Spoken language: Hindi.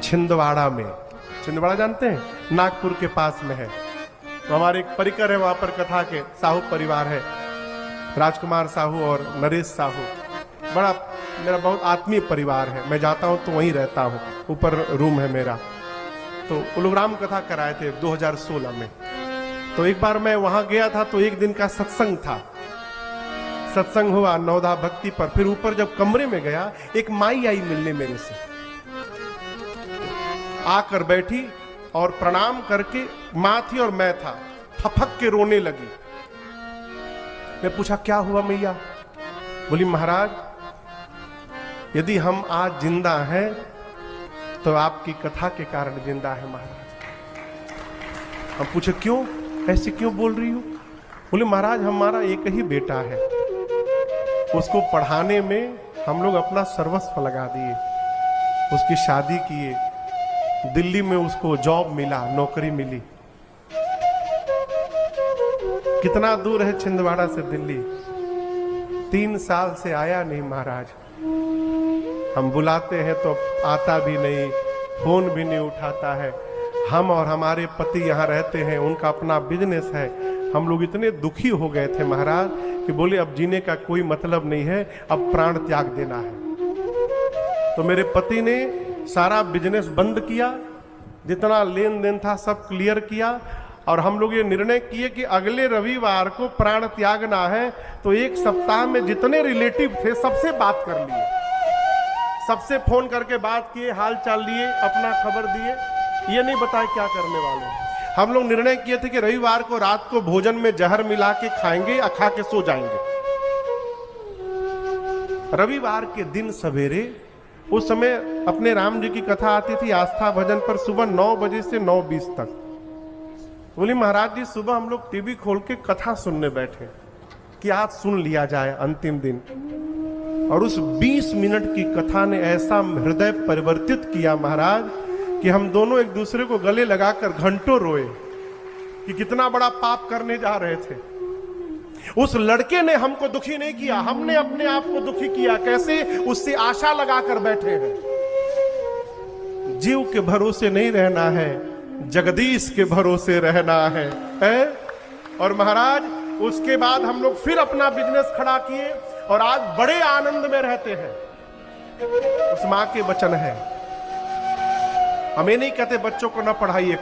छिंदवाड़ा में। छिंदवाड़ा जानते हैं, नागपुर के पास में है। तो हमारे एक परिकर है वहां पर कथा के, साहू परिवार है, राजकुमार साहू और नरेश साहू। बड़ा मेरा बहुत आत्मीय परिवार है। मैं जाता हूं तो वहीं रहता हूं, ऊपर रूम है मेरा। तो उलुग्राम कथा कराए थे 2016 में। तो एक बार मैं वहां गया था तो एक दिन का सत्संग था। सत्संग हुआ नवधा भक्ति पर। फिर ऊपर जब कमरे में गया, एक माई आई मिलने मेरे से, आकर बैठी और प्रणाम करके, मां थी और मैं था, फपक के रोने लगी। मैं पूछा क्या हुआ मैया? बोली महाराज, यदि हम आज जिंदा हैं तो आपकी कथा के कारण जिंदा है महाराज। हम पूछे क्यों, ऐसे क्यों बोल रही हो? बोले महाराज, हमारा एक ही बेटा है, उसको पढ़ाने में हम लोग अपना सर्वस्व लगा दिए, उसकी शादी किए, दिल्ली में उसको जॉब मिला, नौकरी मिली। कितना दूर है छिंदवाड़ा से दिल्ली? 3 साल से आया नहीं महाराज। हम बुलाते हैं तो आता भी नहीं, फोन भी नहीं उठाता है। हम और हमारे पति यहाँ रहते हैं, उनका अपना बिजनेस है। हम लोग इतने दुखी हो गए थे महाराज कि बोले अब जीने का कोई मतलब नहीं है, अब प्राण त्याग देना है। तो मेरे पति ने सारा बिजनेस बंद किया, जितना लेन देन था सब क्लियर किया, और हम लोग ये निर्णय किए कि अगले रविवार को प्राण त्यागना है। तो 1 सप्ताह में जितने रिलेटिव थे सबसे बात कर लिए, सबसे फोन करके बात किए, हाल चाल लिए, अपना खबर दिए। ये नहीं बताए क्या करने वाले। हम लोग निर्णय किए थे कि रविवार को रात को भोजन में जहर मिला के खाएंगे, खा के सो जाएंगे। रविवार के दिन सवेरे, उस समय अपने राम जी की कथा आती थी आस्था भजन पर, सुबह 9 बजे से 9:20 तक। बोली महाराज जी, सुबह हम लोग टीवी खोल के कथा सुनने बैठे कि आज सुन लिया जाए अंतिम दिन। और उस 20 मिनट की कथा ने ऐसा हृदय परिवर्तित किया महाराज कि हम दोनों एक दूसरे को गले लगाकर घंटों रोए कि कितना बड़ा पाप करने जा रहे थे। उस लड़के ने हमको दुखी नहीं किया, हमने अपने आप को दुखी किया। कैसे? उससे आशा लगाकर बैठे हैं। जीव के भरोसे नहीं रहना है, जगदीश के भरोसे रहना है? और महाराज उसके बाद हम लोग फिर अपना बिजनेस खड़ा किए और आज बड़े आनंद में रहते हैं। उस मां के वचन है, हमें नहीं कहते बच्चों को न पढ़ाइए।